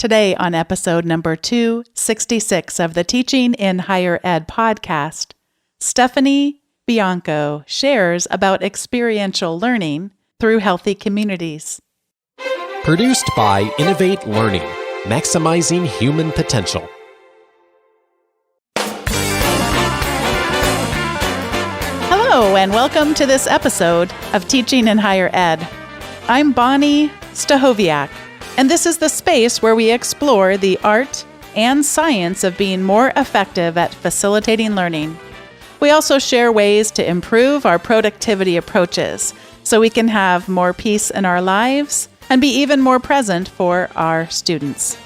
Today on episode number 266 of the Teaching in Higher Ed podcast, Stephanie Bianco shares about experiential learning through healthy communities. Produced by Innovate Learning, maximizing human potential. Hello, and welcome to this episode of Teaching in Higher Ed. I'm Bonnie Stachowiak, and this is the space where we explore the art and science of being more effective at facilitating learning. We also share ways to improve our productivity approaches so we can have more peace in our lives and be even more present for our students.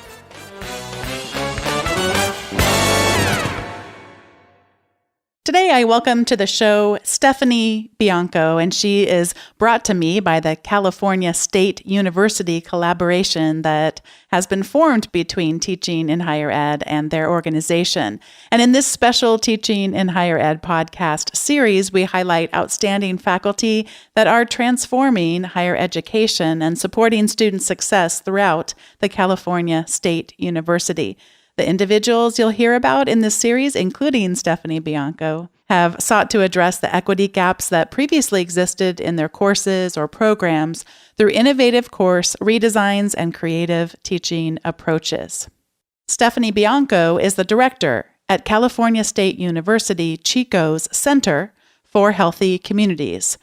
Today, I welcome to the show Stephanie Bianco, and she is brought to me by the California State University collaboration that has been formed between Teaching in Higher Ed and their organization. And in this special Teaching in Higher Ed podcast series, we highlight outstanding faculty that are transforming higher education and supporting student success throughout the California State University. The individuals you'll hear about in this series, including Stephanie Bianco, have sought to address the equity gaps that previously existed in their courses or programs through innovative course redesigns and creative teaching approaches. Stephanie Bianco is the director at California State University Chico's Center for Healthy Communities,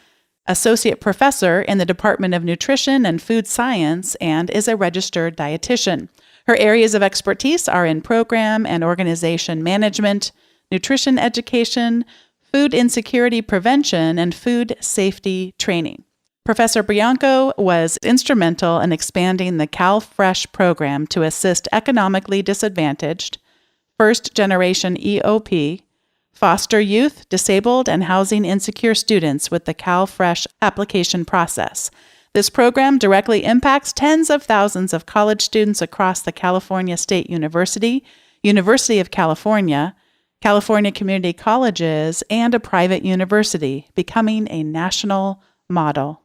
associate professor in the Department of Nutrition and Food Science, and is a registered dietitian. Her areas of expertise are in program and organization management, nutrition education, food insecurity prevention, and food safety training. Professor Bianco was instrumental in expanding the CalFresh program to assist economically disadvantaged, first-generation EOP, foster youth, disabled, and housing insecure students with the CalFresh application process. This program directly impacts tens of thousands of college students across the California State University, University of California, California Community Colleges, and a private university, becoming a national model.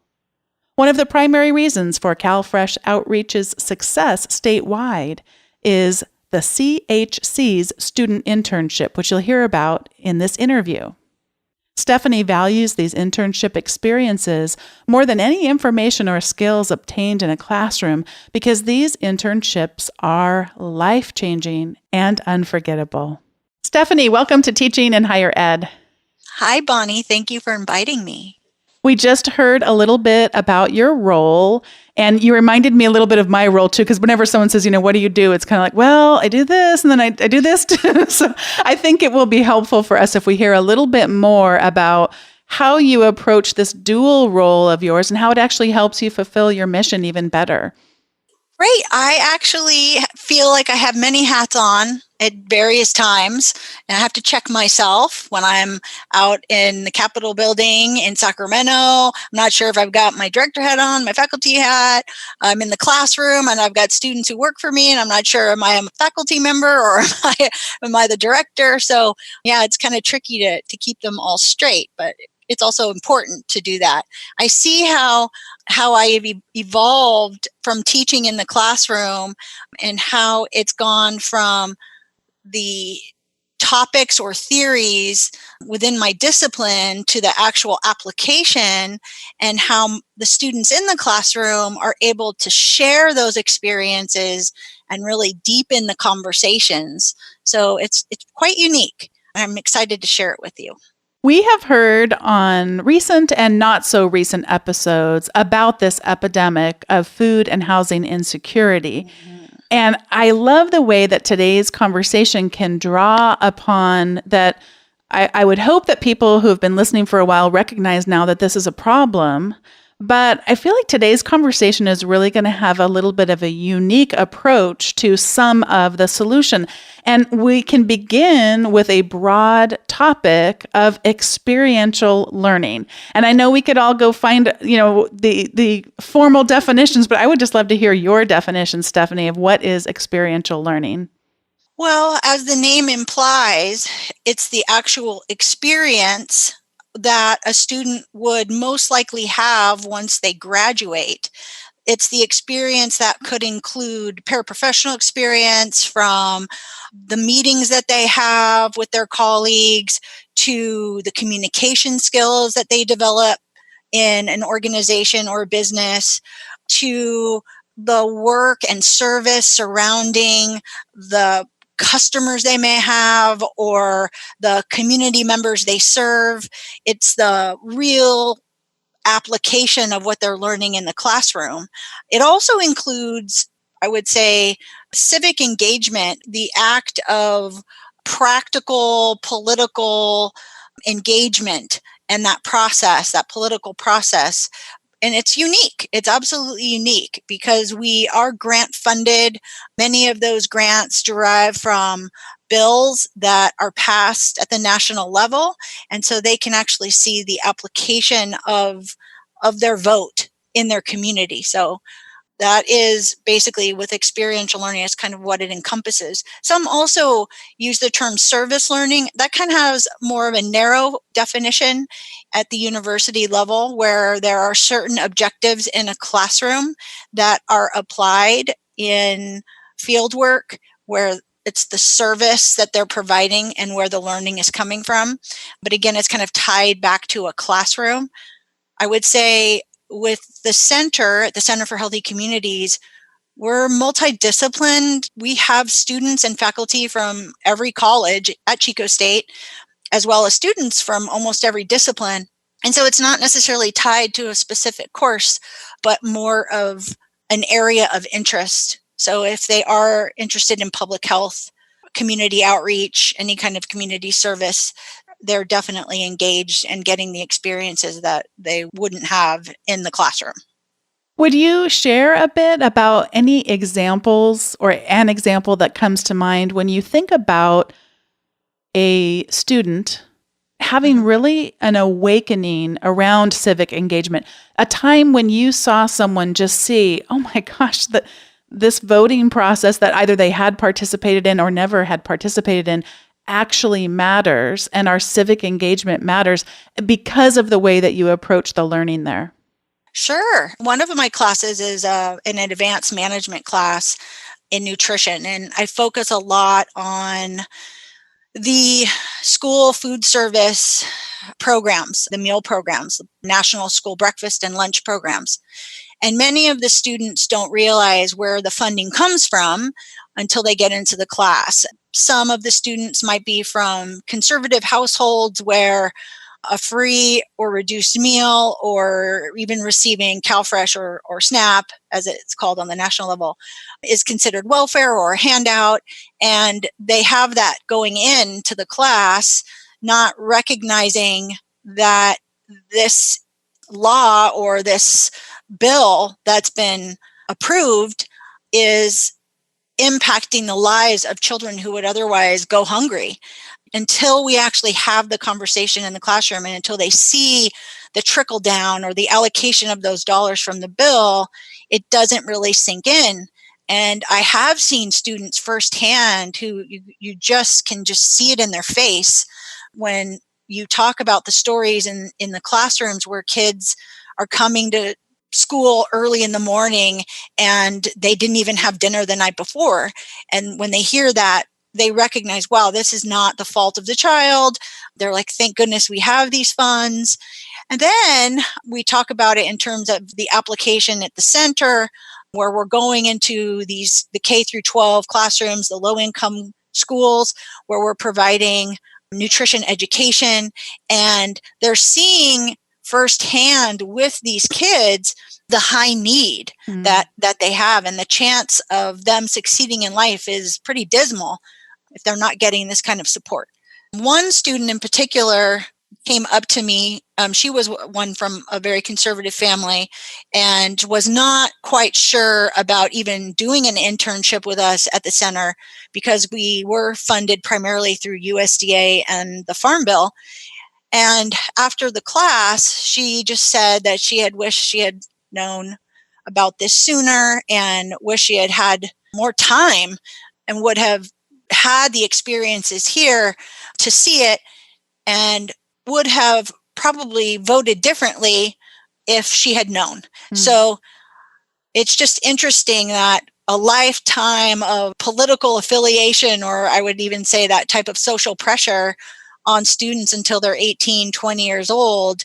One of the primary reasons for CalFresh Outreach's success statewide is the CHC's student internship, which you'll hear about in this interview. Stephanie values these internship experiences more than any information or skills obtained in a classroom because these internships are life-changing and unforgettable. Stephanie, welcome to Teaching in Higher Ed. Hi, Bonnie. Thank you for inviting me. We just heard a little bit about your role, and you reminded me a little bit of my role too, because whenever someone says, what do you do? It's kind of like, well, I do this, and then I do this too. So I think it will be helpful for us if we hear a little bit more about how you approach this dual role of yours and how it actually helps you fulfill your mission even better. Right. I actually feel like I have many hats on at various times, and I have to check myself when I'm out in the Capitol building in Sacramento. I'm not sure if I've got my director hat on, my faculty hat. I'm in the classroom and I've got students who work for me, and I'm not sure am I a faculty member or am I the director? So yeah, it's kind of tricky to keep them all straight, but it's also important to do that. I see how I have evolved from teaching in the classroom and how it's gone from the topics or theories within my discipline to the actual application, and how the students in the classroom are able to share those experiences and really deepen the conversations. So it's quite unique. I'm excited to share it with you. We have heard on recent and not so recent episodes about this epidemic of food and housing insecurity. Mm-hmm. And I love the way that today's conversation can draw upon that. I would hope that people who have been listening for a while recognize now that this is a problem. But I feel like today's conversation is really going to have a little bit of a unique approach to some of the solution. And we can begin with a broad topic of experiential learning. And I know we could all go find, the formal definitions, but I would just love to hear your definition, Stephanie, of what is experiential learning. Well, as the name implies, it's the actual experience that a student would most likely have once they graduate. It's the experience that could include paraprofessional experience from the meetings that they have with their colleagues to the communication skills that they develop in an organization or business to the work and service surrounding the customers they may have or the community members they serve. It's the real application of what they're learning in the classroom. It also includes, I would say, civic engagement, the act of practical political engagement and that process, that political process. And it's unique. It's absolutely unique because we are grant funded. Many of those grants derive from bills that are passed at the national level. And so they can actually see the application of their vote in their community. So that is basically with experiential learning, it's kind of what it encompasses. Some also use the term service learning. That kind of has more of a narrow definition at the university level, where there are certain objectives in a classroom that are applied in field work, where it's the service that they're providing and where the learning is coming from. But again, it's kind of tied back to a classroom. I would say with the Center for Healthy Communities, we're multidisciplined. We have students and faculty from every college at Chico State, as well as students from almost every discipline. And so it's not necessarily tied to a specific course, but more of an area of interest. So if they are interested in public health, community outreach, any kind of community service, they're definitely engaged and getting the experiences that they wouldn't have in the classroom. Would you share a bit about any examples or an example that comes to mind when you think about a student having really an awakening around civic engagement, a time when you saw someone just see, oh my gosh, this voting process that either they had participated in or never had participated in actually matters, and our civic engagement matters because of the way that you approach the learning there? Sure. One of my classes is an advanced management class in nutrition, and I focus a lot on the school food service programs, the meal programs, national school breakfast and lunch programs. And many of the students don't realize where the funding comes from until they get into the class. Some of the students might be from conservative households where a free or reduced meal, or even receiving CalFresh or SNAP, as it's called on the national level, is considered welfare or a handout. And they have that going into the class, not recognizing that this law or this bill that's been approved is impacting the lives of children who would otherwise go hungry. Until we actually have the conversation in the classroom and until they see the trickle down or the allocation of those dollars from the bill, it doesn't really sink in. And I have seen students firsthand who you just can just see it in their face when you talk about the stories in the classrooms where kids are coming to school early in the morning and they didn't even have dinner the night before. And when they hear that, they recognize, wow, this is not the fault of the child. They're like, thank goodness we have these funds. And then we talk about it in terms of the application at the center, where we're going into the K through 12 classrooms, the low income schools, where we're providing nutrition education. And they're seeing firsthand with these kids the high need that they have, and the chance of them succeeding in life is pretty dismal if they're not getting this kind of support. One student in particular came up to me. She was one from a very conservative family and was not quite sure about even doing an internship with us at the center because we were funded primarily through USDA and the Farm Bill. And after the class, she just said that she had wished she had known about this sooner and wish she had had more time and would have had the experiences here to see it, and would have probably voted differently if she had known. So It's just interesting that a lifetime of political affiliation, or I would even say that type of social pressure on students until they're 18, 20 years old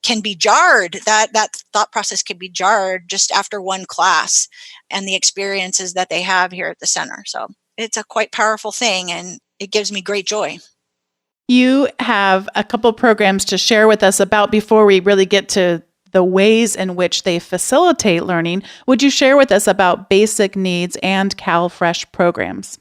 can be jarred. That thought process can be jarred just after one class and the experiences that they have here at the center. So it's a quite powerful thing, and it gives me great joy. You have a couple programs to share with us about before we really get to the ways in which they facilitate learning. Would you share with us about basic needs and CalFresh programs?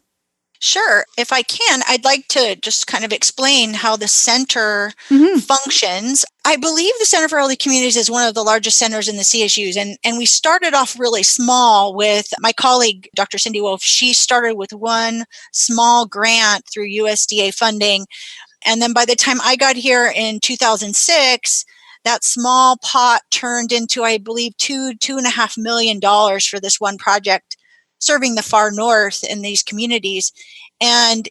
Sure. If I can, I'd like to just kind of explain how the center Mm-hmm. functions. I believe the Center for Healthy Communities is one of the largest centers in the CSUs. And we started off really small with my colleague, Dr. Cindy Wolf. She started with one small grant through USDA funding. And then by the time I got here in 2006, that small pot turned into, I believe, $2.5 million for this one project serving the far north in these communities. And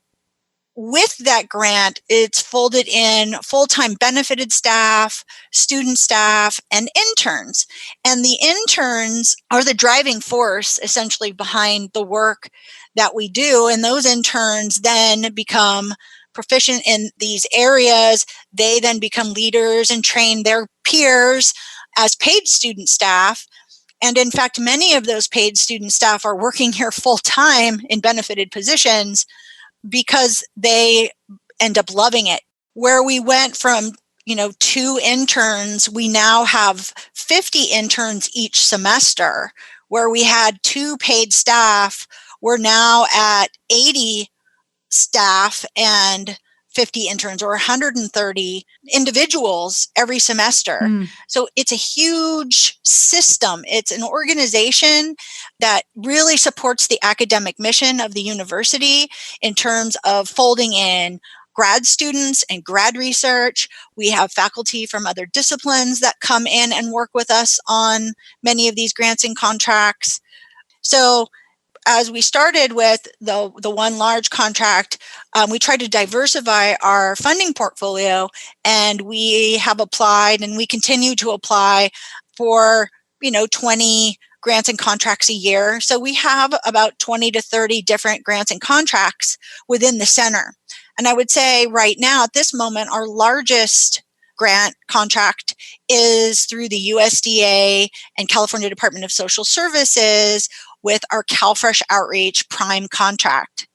with that grant, it's folded in full-time benefited staff, student staff, and interns. And the interns are the driving force essentially behind the work that we do. And those interns then become proficient in these areas. They then become leaders and train their peers as paid student staff. And in fact, many of those paid student staff are working here full time in benefited positions because they end up loving it. Where we went from, 2 interns, we now have 50 interns each semester. Where we had 2 paid staff, we're now at 80 staff and 50 interns, or 130 individuals every semester. Mm. So it's a huge system. It's an organization that really supports the academic mission of the university in terms of folding in grad students and grad research. We have faculty from other disciplines that come in and work with us on many of these grants and contracts. So as we started with the one large contract, we tried to diversify our funding portfolio, and we have applied and we continue to apply for 20 grants and contracts a year. So we have about 20 to 30 different grants and contracts within the center. And I would say right now at this moment, our largest grant contract is through the USDA and California Department of Social Services with our CalFresh Outreach prime contract.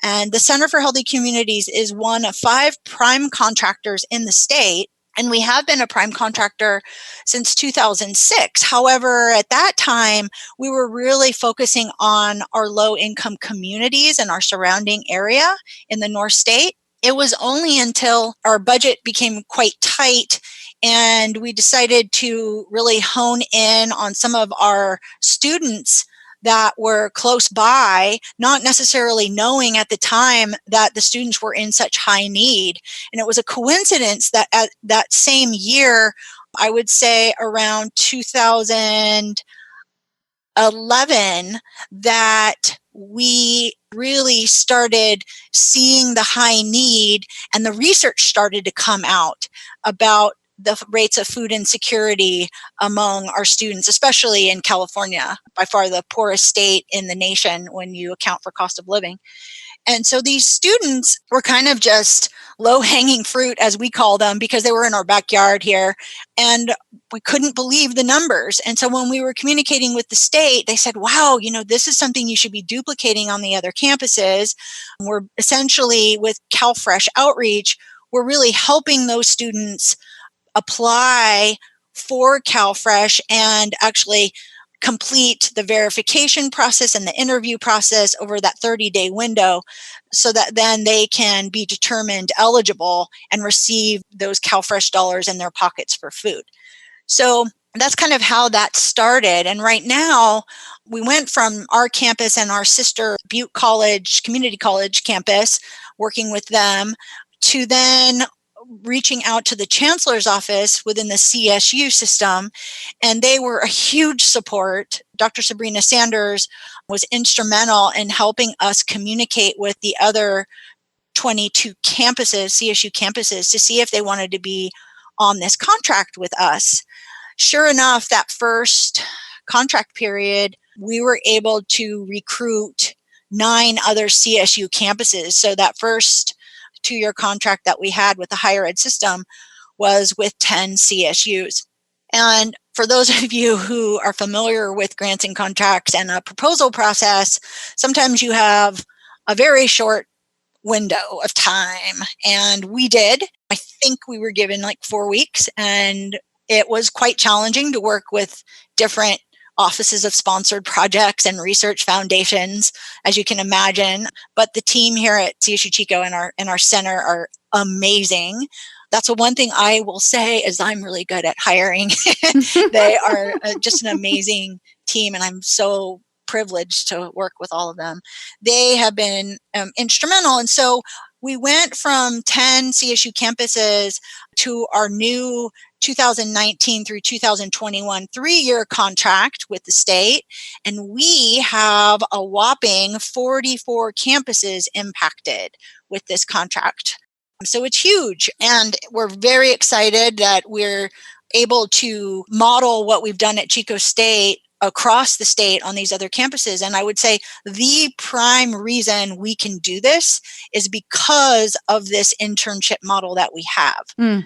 And the Center for Healthy Communities is one of 5 prime contractors in the state. And we have been a prime contractor since 2006. However, at that time, we were really focusing on our low-income communities and our surrounding area in the North State. It was only until our budget became quite tight and we decided to really hone in on some of our students that were close by, not necessarily knowing at the time that the students were in such high need. And it was a coincidence that at that same year, I would say around 2011, that we really started seeing the high need, and the research started to come out about the rates of food insecurity among our students, especially in California, by far the poorest state in the nation when you account for cost of living. And so these students were kind of just low-hanging fruit, as we call them, because they were in our backyard here. And we couldn't believe the numbers. And so when we were communicating with the state, they said, wow, this is something you should be duplicating on the other campuses. We're essentially, with CalFresh Outreach, we're really helping those students apply for CalFresh and actually complete the verification process and the interview process over that 30-day window, so that then they can be determined eligible and receive those CalFresh dollars in their pockets for food. So that's kind of how that started. And right now, we went from our campus and our sister Butte College, Community College campus, working with them, to then reaching out to the chancellor's office within the CSU system, and they were a huge support. Dr. Sabrina Sanders was instrumental in helping us communicate with the other 22 campuses, CSU campuses, to see if they wanted to be on this contract with us. Sure enough, that first contract period, we were able to recruit 9 other CSU campuses. So that first 2-year contract that we had with the higher ed system was with 10 CSUs. And for those of you who are familiar with grants and contracts and a proposal process, sometimes you have a very short window of time. And we did. I think we were given like 4 weeks, and it was quite challenging to work with different offices of sponsored projects and research foundations, as you can imagine. But the team here at CSU Chico and our center are amazing. That's the one thing I will say is I'm really good at hiring. They are just an amazing team, and I'm so privileged to work with all of them. They have been instrumental. And so we went from 10 CSU campuses to our new 2019 through 2021 3-year contract with the state. And we have a whopping 44 campuses impacted with this contract. So it's huge. And we're very excited that we're able to model what we've done at Chico State across the state on these other campuses. And I would say the prime reason we can do this is because of this internship model that we have.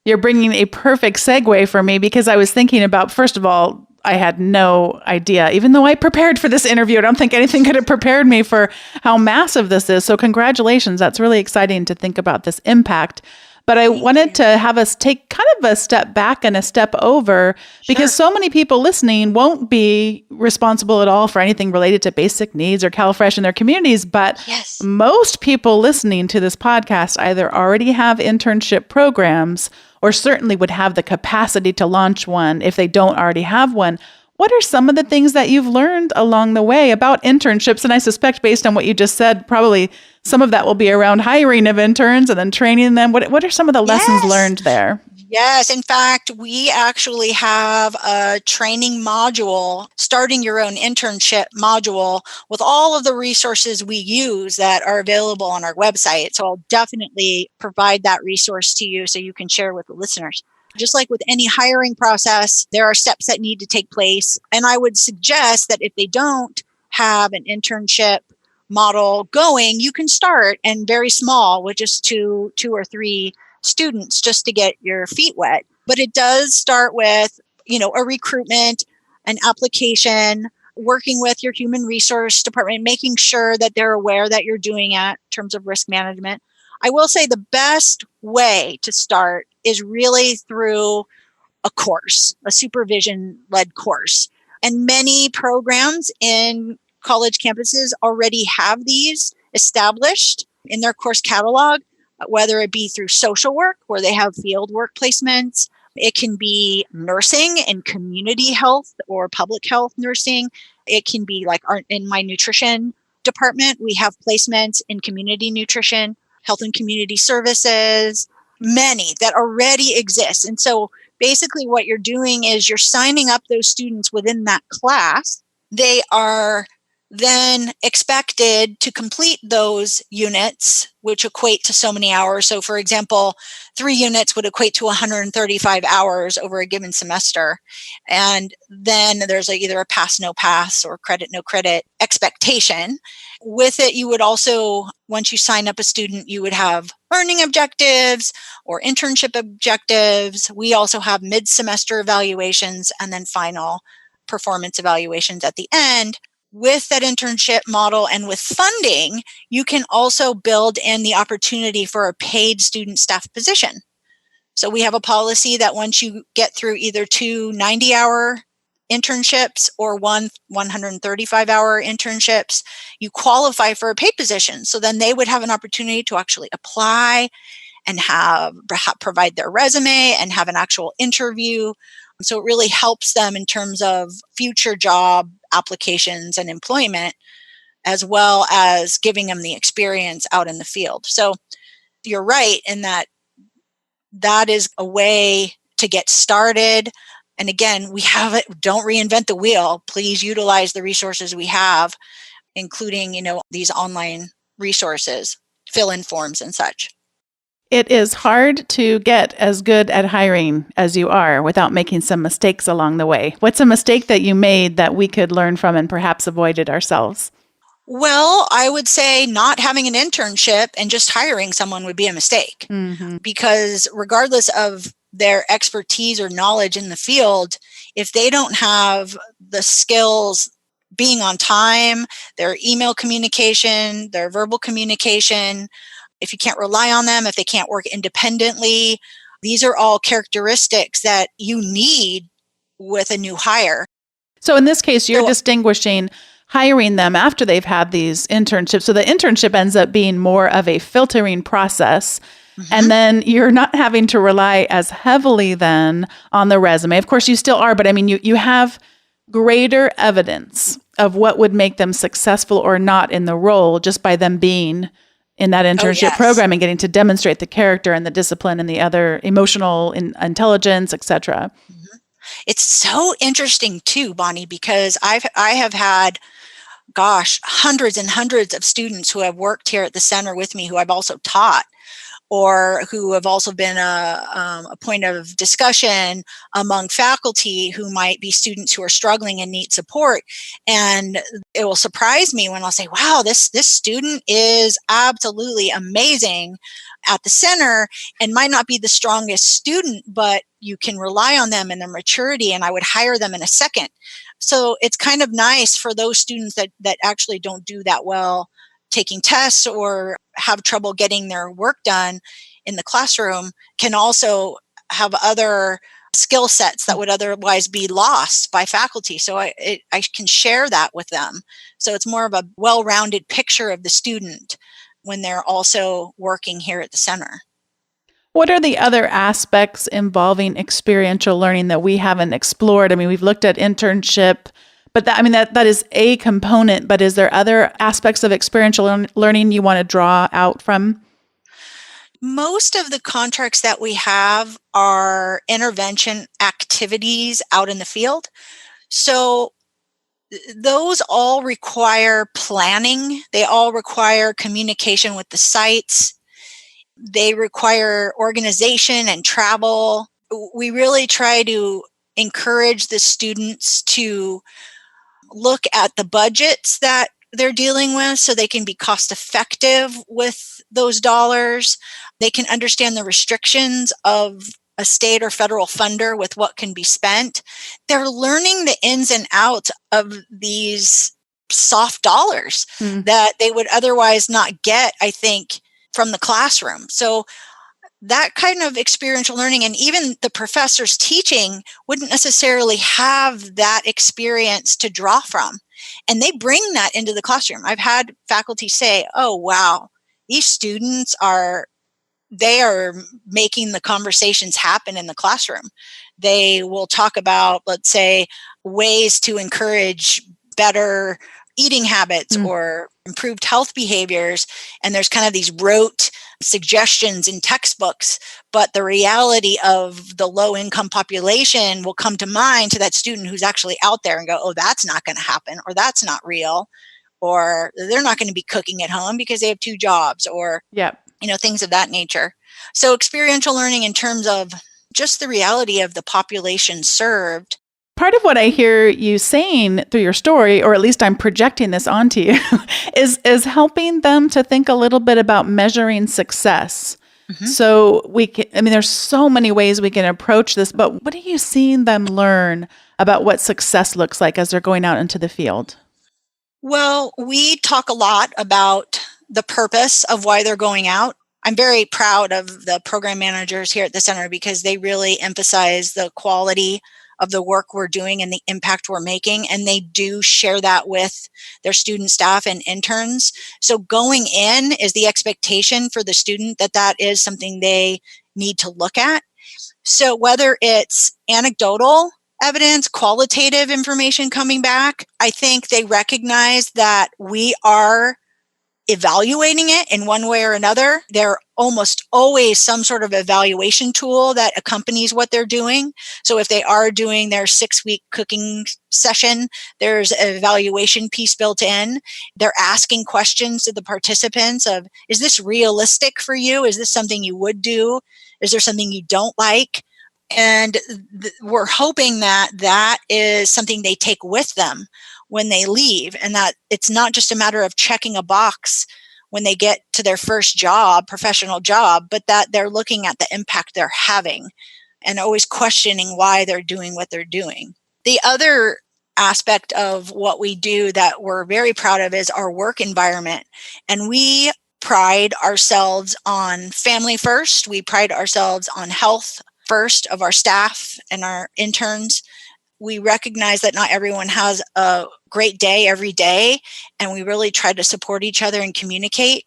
You're bringing a perfect segue for me, because I was thinking about, first of all, I had no idea, even though I prepared for this interview, I don't think anything could have prepared me for how massive this is. So congratulations. That's really exciting to think about this impact. But I wanted to have us take kind of a step back and a step over, because so many people listening won't be responsible at all for anything related to basic needs or CalFresh in their communities. But most people listening to this podcast either already have internship programs or certainly would have the capacity to launch one if they don't already have one. What are some of the things that you've learned along the way about internships? And I suspect, based on what you just said, probably some of that will be around hiring of interns and then training them. What are some of the lessons learned there? Yes. In fact, we actually have a training module, starting your own internship module, with all of the resources we use that are available on our website. So I'll definitely provide that resource to you so you can share with the listeners. Just like with any hiring process, there are steps that need to take place. And I would suggest that if they don't have an internship model going, you can start and very small with just two or three students just to get your feet wet. But it does start with, a recruitment, an application, working with your human resource department, making sure that they're aware that you're doing it in terms of risk management. I will say the best way to start is really through a course, a supervision-led course. And many programs in college campuses already have these established in their course catalog, whether it be through social work, where they have field work placements. It can be nursing and community health or public health nursing. It can be like in my nutrition department, we have placements in community nutrition, health and community services, many that already exist. And so basically what you're doing is you're signing up those students within that class. They are then expected to complete those units, which equate to so many hours. So for example, 3 units would equate to 135 hours over a given semester. And then there's either a pass, no pass, or credit, no credit expectation. With it, you would also, once you sign up a student, you would have learning objectives or internship objectives. We also have mid-semester evaluations and then final performance evaluations at the end. With that internship model and with funding, you can also build in the opportunity for a paid student staff position. So we have a policy that once you get through either 2 90-hour internships or 135-hour internships, you qualify for a paid position. So then they would have an opportunity to actually apply and provide their resume and have an actual interview. So it really helps them in terms of future job applications and employment, as well as giving them the experience out in the field. So you're right in that is a way to get started. And again, don't reinvent the wheel. Please utilize the resources we have, including, these online resources, fill-in forms and such. It is hard to get as good at hiring as you are without making some mistakes along the way. What's a mistake that you made that we could learn from and perhaps avoid it ourselves? Well, I would say not having an internship and just hiring someone would be a mistake, Mm-hmm. because regardless of their expertise or knowledge in the field, if they don't have the skills being on time, their email communication, their verbal communication, if you can't rely on them, if they can't work independently, these are all characteristics that you need with a new hire. So in this case, you're So, distinguishing hiring them after they've had these internships. So the internship ends up being more of a filtering process. And mhm. then you're not having to rely as heavily then on the resume. Of course, you still are, but I mean, you have greater evidence of what would make them successful or not in the role just by them being in that Oh, internship yes. program and getting to demonstrate the character and the discipline and the other emotional intelligence, etc. Mhm. It's so interesting too, Bonnie, because I have had, gosh, hundreds and hundreds of students who have worked here at the center with me, who I've also taught, or who have also been a point of discussion among faculty who might be students who are struggling and need support. And it will surprise me when I'll say, wow, this student is absolutely amazing at the center, and might not be the strongest student, but you can rely on them and their maturity, and I would hire them in a second. So it's kind of nice for those students that actually don't do that well taking tests or have trouble getting their work done in the classroom, can also have other skill sets that would otherwise be lost by faculty. So I can share that with them. So it's more of a well-rounded picture of the student when they're also working here at the center. What are the other aspects involving experiential learning that we haven't explored? I mean, we've looked at internship, but that is a component, but is there other aspects of experiential learning you want to draw out from? Most of the contracts that we have are intervention activities out in the field. So those all require planning. They all require communication with the sites. They require organization and travel. We really try to encourage the students to look at the budgets that they're dealing with so they can be cost effective with those dollars. They can understand the restrictions of a state or federal funder with what can be spent. They're learning the ins and outs of these soft dollars Mm. that they would otherwise not get, I think, from the classroom. So that kind of experiential learning, and even the professors teaching wouldn't necessarily have that experience to draw from. And they bring that into the classroom. I've had faculty say, oh, wow, these students they are making the conversations happen in the classroom. They will talk about, let's say, ways to encourage better eating habits Mm. or improved health behaviors. And there's kind of these rote suggestions in textbooks, but the reality of the low income population will come to mind to that student who's actually out there and go, oh, that's not going to happen, or that's not real, or they're not going to be cooking at home because they have two jobs, or Yep. things of that nature. So experiential learning in terms of just the reality of the population served. Part of what I hear you saying through your story, or at least I'm projecting this onto you, is helping them to think a little bit about measuring success. Mhm. So there's so many ways we can approach this, but what are you seeing them learn about what success looks like as they're going out into the field? Well, we talk a lot about the purpose of why they're going out. I'm very proud of the program managers here at the center because they really emphasize the quality of the work we're doing and the impact we're making. And they do share that with their student staff and interns. So going in is the expectation for the student that is something they need to look at. So whether it's anecdotal evidence, qualitative information coming back, I think they recognize that we are evaluating it in one way or another. There almost always some sort of evaluation tool that accompanies what they're doing. So if they are doing their 6-week cooking session, there's an evaluation piece built in. They're asking questions to the participants of, is this realistic for you? Is this something you would do? Is there something you don't like? And we're hoping that that is something they take with them when they leave, and that it's not just a matter of checking a box when they get to their first job, professional job, but that they're looking at the impact they're having and always questioning why they're doing what they're doing. The other aspect of what we do that we're very proud of is our work environment. And we pride ourselves on family first. We pride ourselves on health first of our staff and our interns. We recognize that not everyone has a great day every day, and we really try to support each other and communicate.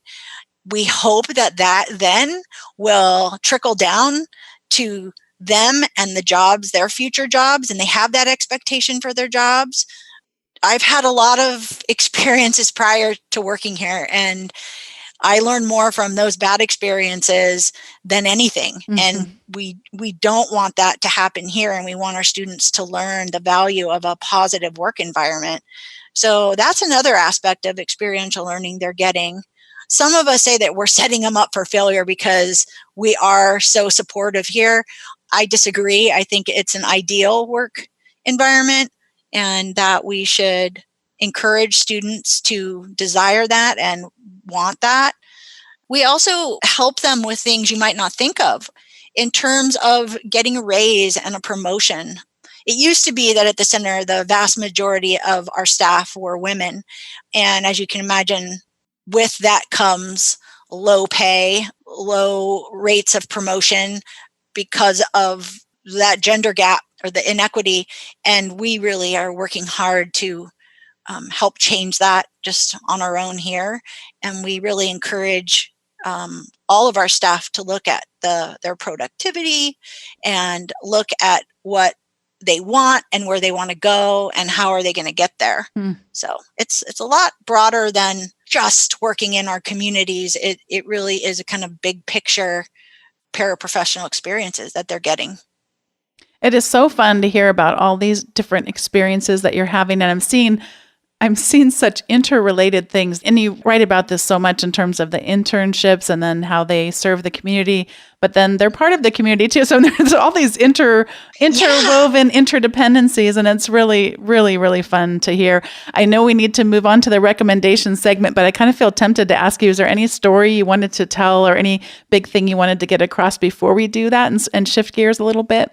We hope that that then will trickle down to them and the jobs, their future jobs, and they have that expectation for their jobs. I've had a lot of experiences prior to working here, and I learned more from those bad experiences than anything. Mm-hmm. And we don't want that to happen here. And we want our students to learn the value of a positive work environment. So that's another aspect of experiential learning they're getting. Some of us say that we're setting them up for failure because we are so supportive here. I disagree. I think it's an ideal work environment, and that we should encourage students to desire that and want that. We also help them with things you might not think of in terms of getting a raise and a promotion. It used to be that at the center, the vast majority of our staff were women. And as you can imagine, with that comes low pay, low rates of promotion because of that gender gap or the inequity. And we really are working hard to help change that just on our own here. And we really encourage all of our staff to look at their productivity and look at what they want and where they want to go and how are they going to get there. So it's a lot broader than just working in our communities. It really is a kind of big picture paraprofessional experiences that they're getting. It is so fun to hear about all these different experiences that you're having, and I'm seeing such interrelated things. And you write about this so much in terms of the internships and then how they serve the community, but then they're part of the community too. So there's all these interwoven interdependencies, and it's really, really, really fun to hear. I know we need to move on to the recommendation segment, but I kind of feel tempted to ask you, is there any story you wanted to tell or any big thing you wanted to get across before we do that and shift gears a little bit?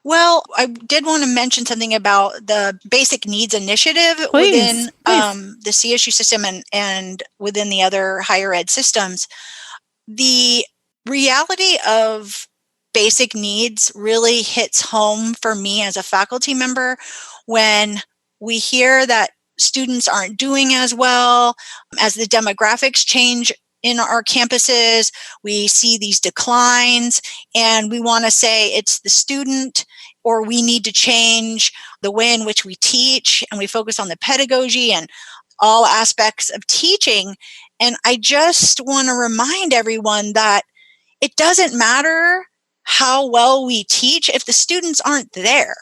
Well, I did want to mention something about the Basic Needs Initiative within the CSU system and within the other higher ed systems. The reality of basic needs really hits home for me as a faculty member when we hear that students aren't doing as well, as the demographics change in our campuses. We see these declines, and we want to say it's the student, or we need to change the way in which we teach, and we focus on the pedagogy and all aspects of teaching. And I just want to remind everyone that it doesn't matter how well we teach if the students aren't there.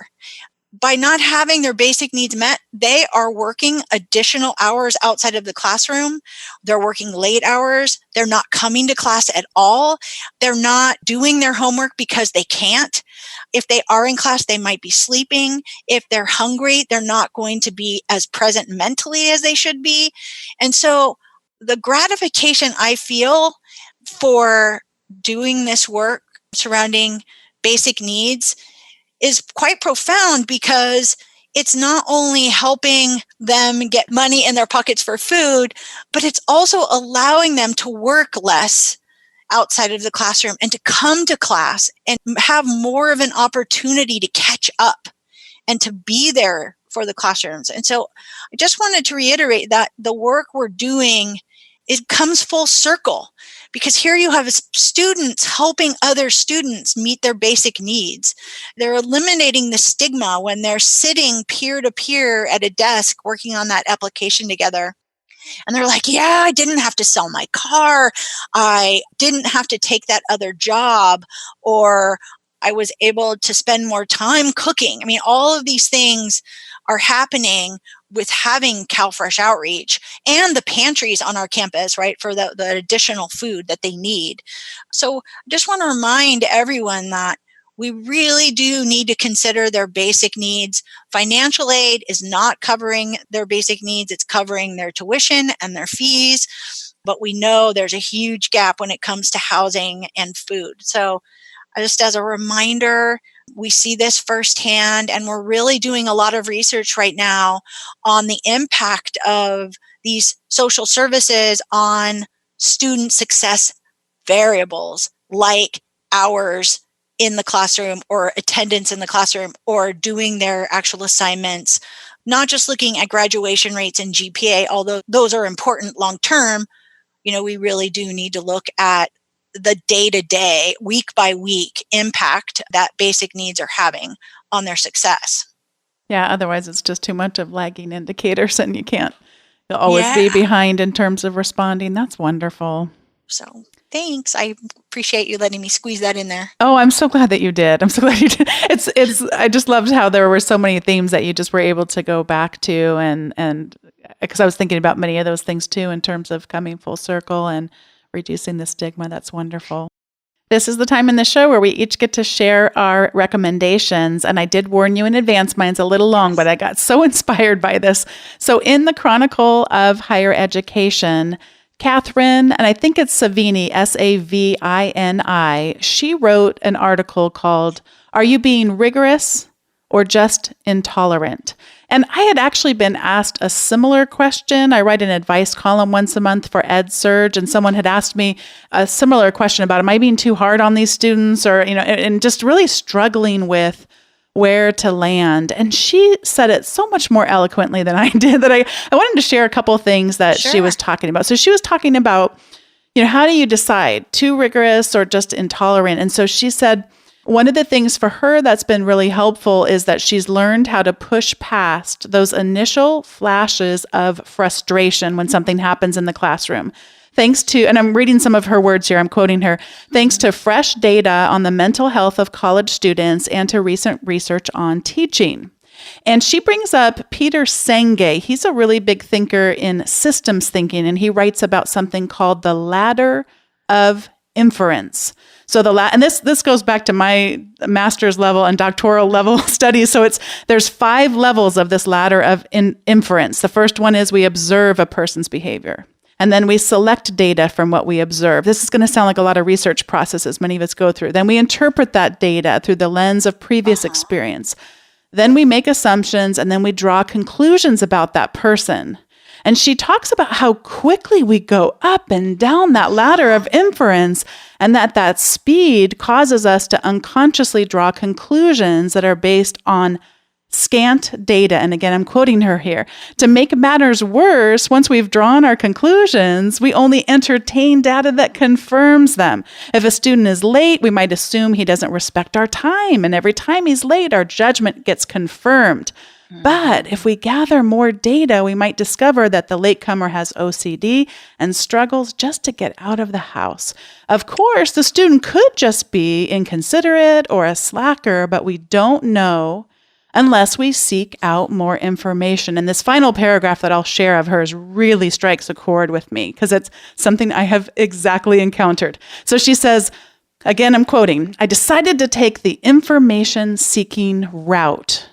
By not having their basic needs met, they are working additional hours outside of the classroom. They're working late hours. They're not coming to class at all. They're not doing their homework because they can't. If they are in class, they might be sleeping. If they're hungry, they're not going to be as present mentally as they should be. And so the gratification I feel for doing this work surrounding basic needs is quite profound, because it's not only helping them get money in their pockets for food, but it's also allowing them to work less outside of the classroom and to come to class and have more of an opportunity to catch up and to be there for the classrooms. And so I just wanted to reiterate that the work we're doing, it comes full circle, because here you have students helping other students meet their basic needs. They're eliminating the stigma when they're sitting peer to peer at a desk working on that application together. And they're like, yeah, I didn't have to sell my car. I didn't have to take that other job, or I was able to spend more time cooking. I mean, all of these things are happening with having CalFresh outreach and the pantries on our campus, right, for the additional food that they need. So I just want to remind everyone that we really do need to consider their basic needs. Financial aid is not covering their basic needs. It's covering their tuition and their fees. But we know there's a huge gap when it comes to housing and food. So just as a reminder, we see this firsthand, and we're really doing a lot of research right now on the impact of these social services on student success variables like hours in the classroom or attendance in the classroom or doing their actual assignments, not just looking at graduation rates and GPA, although those are important long term. We really do need to look at the day-to-day, week by week impact that basic needs are having on their success. Yeah, otherwise it's just too much of lagging indicators and you'll always be behind in terms of responding. That's wonderful. So thanks. I appreciate you letting me squeeze that in there. Oh, I'm so glad that you did. I'm so glad you did. I just loved how there were so many themes that you just were able to go back to, and because I was thinking about many of those things too in terms of coming full circle and reducing the stigma. That's wonderful. This is the time in the show where we each get to share our recommendations. And I did warn you in advance, mine's a little long, but I got so inspired by this. So in the Chronicle of Higher Education, Catherine, and I think it's Savini, Savini, she wrote an article called, "Are You Being Rigorous or Just Intolerant?" And I had actually been asked a similar question. I write an advice column once a month for EdSurge, and someone had asked me a similar question about, am I being too hard on these students, or, and just really struggling with where to land. And she said it so much more eloquently than I did that I wanted to share a couple of things that she was talking about. So she was talking about, how do you decide, too rigorous or just intolerant? And so she said, one of the things for her that's been really helpful is that she's learned how to push past those initial flashes of frustration when something happens in the classroom. Thanks to, and I'm reading some of her words here, I'm quoting her, thanks to fresh data on the mental health of college students and to recent research on teaching. And she brings up Peter Senge. He's a really big thinker in systems thinking, and he writes about something called the ladder of inference. So and this goes back to my master's level and doctoral level studies. So there's 5 levels of this ladder of inference. The first one is we observe a person's behavior. And then we select data from what we observe. This is going to sound like a lot of research processes many of us go through. Then we interpret that data through the lens of previous experience. Then we make assumptions, and then we draw conclusions about that person. And she talks about how quickly we go up and down that ladder of inference, and that speed causes us to unconsciously draw conclusions that are based on scant data. And again, I'm quoting her here. To make matters worse, once we've drawn our conclusions, we only entertain data that confirms them. If a student is late, we might assume he doesn't respect our time. And every time he's late, our judgment gets confirmed. But if we gather more data, we might discover that the latecomer has OCD and struggles just to get out of the house. Of course, the student could just be inconsiderate or a slacker, but we don't know unless we seek out more information. And this final paragraph that I'll share of hers really strikes a chord with me because it's something I have exactly encountered. So she says, again, I'm quoting, "I decided to take the information-seeking route.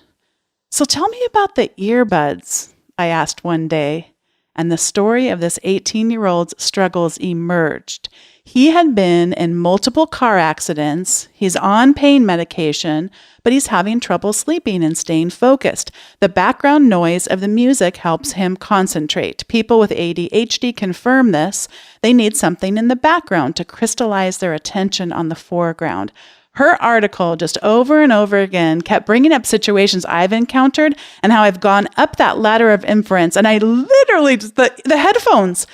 So tell me about the earbuds," I asked one day, and the story of this 18-year-old's struggles emerged. He had been in multiple car accidents, he's on pain medication, but he's having trouble sleeping and staying focused. The background noise of the music helps him concentrate. People with ADHD confirm this. They need something in the background to crystallize their attention on the foreground. Her article just over and over again kept bringing up situations I've encountered and how I've gone up that ladder of inference. And I literally, the headphones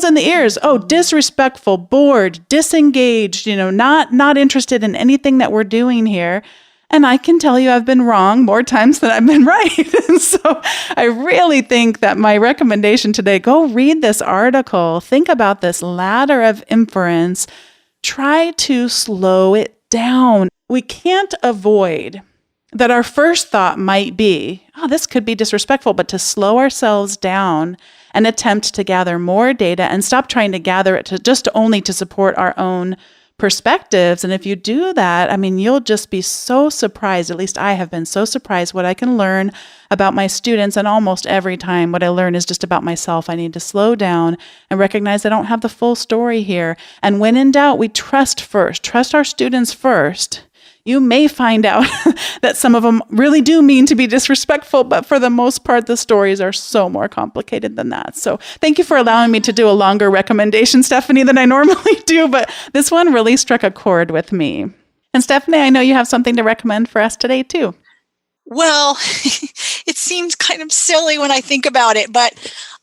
in the ears, disrespectful, bored, disengaged, not interested in anything that we're doing here. And I can tell you I've been wrong more times than I've been right. And so I really think that my recommendation today, go read this article, think about this ladder of inference, try to slow it down. We can't avoid that our first thought might be, oh, this could be disrespectful, but to slow ourselves down and attempt to gather more data and stop trying to gather it to just only to support our own perspectives. And if you do that, I mean, you'll just be so surprised. At least I have been so surprised what I can learn about my students. And almost every time what I learn is just about myself. I need to slow down and recognize I don't have the full story here. And when in doubt, we trust first, trust our students first. You may find out that some of them really do mean to be disrespectful, but for the most part, the stories are so more complicated than that. So thank you for allowing me to do a longer recommendation, Stephanie, than I normally do, but this one really struck a chord with me. And Stephanie, I know you have something to recommend for us today too. Well, it seems kind of silly when I think about it, but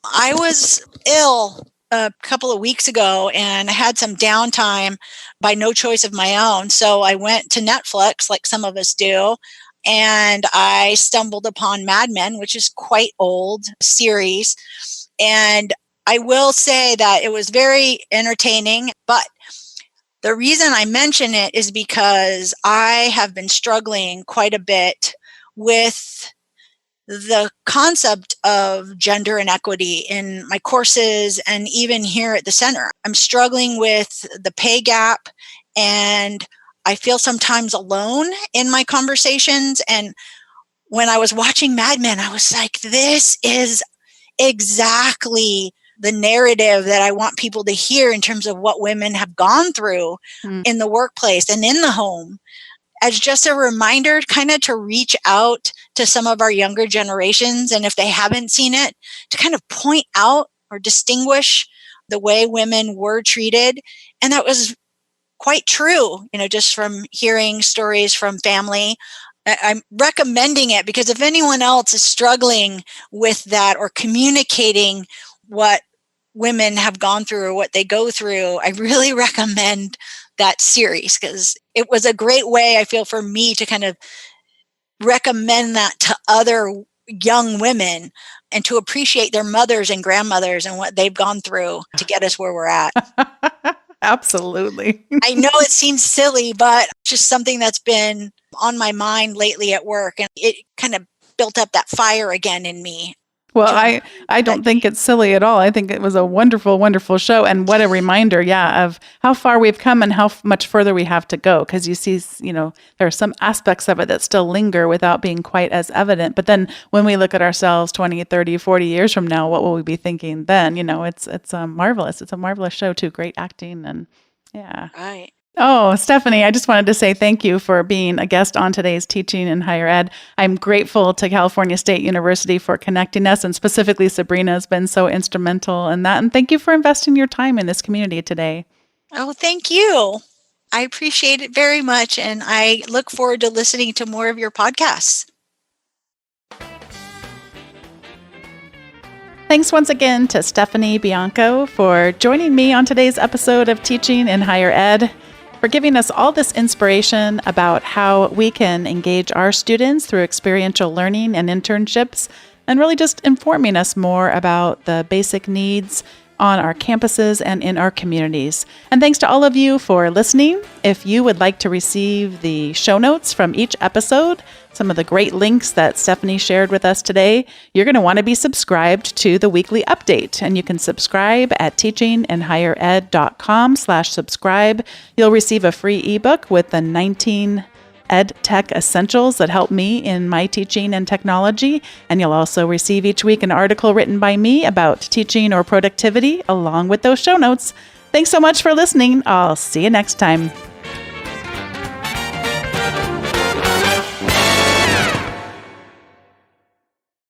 I was ill a couple of weeks ago and I had some downtime by no choice of my own. So I went to Netflix, like some of us do, and I stumbled upon Mad Men, which is quite old series. And I will say that it was very entertaining, but the reason I mention it is because I have been struggling quite a bit with the concept of gender inequity in my courses and even here at the center. I'm struggling with the pay gap, and I feel sometimes alone in my conversations. And when I was watching Mad Men, I was like, this is exactly the narrative that I want people to hear in terms of what women have gone through in the workplace and in the home. As just a reminder, kind of to reach out to some of our younger generations. And if they haven't seen it, to kind of point out or distinguish the way women were treated. And that was quite true, just from hearing stories from family. I'm recommending it because if anyone else is struggling with that or communicating what women have gone through or what they go through, I really recommend that series because it was a great way, I feel, for me to kind of recommend that to other young women and to appreciate their mothers and grandmothers and what they've gone through to get us where we're at. Absolutely. I know it seems silly, but just something that's been on my mind lately at work, and it kind of built up that fire again in me. Well, I don't think it's silly at all. I think it was a wonderful, wonderful show. And what a reminder, of how far we've come and how much further we have to go. Because you see, there are some aspects of it that still linger without being quite as evident. But then when we look at ourselves 20, 30, 40 years from now, what will we be thinking then? It's marvelous. It's a marvelous show too. Great acting and yeah. Right. Oh, Stephanie, I just wanted to say thank you for being a guest on today's Teaching in Higher Ed. I'm grateful to California State University for connecting us, and specifically Sabrina has been so instrumental in that. And thank you for investing your time in this community today. Oh, thank you. I appreciate it very much, and I look forward to listening to more of your podcasts. Thanks once again to Stephanie Bianco for joining me on today's episode of Teaching in Higher Ed, for giving us all this inspiration about how we can engage our students through experiential learning and internships, and really just informing us more about the basic needs on our campuses and in our communities. And thanks to all of you for listening. If you would like to receive the show notes from each episode, some of the great links that Stephanie shared with us today, you're going to want to be subscribed to the weekly update. And you can subscribe at teachinginhighered.com/subscribe. You'll receive a free ebook with the 19 Ed Tech Essentials that help me in my teaching and technology. And you'll also receive each week an article written by me about teaching or productivity along with those show notes. Thanks so much for listening. I'll see you next time.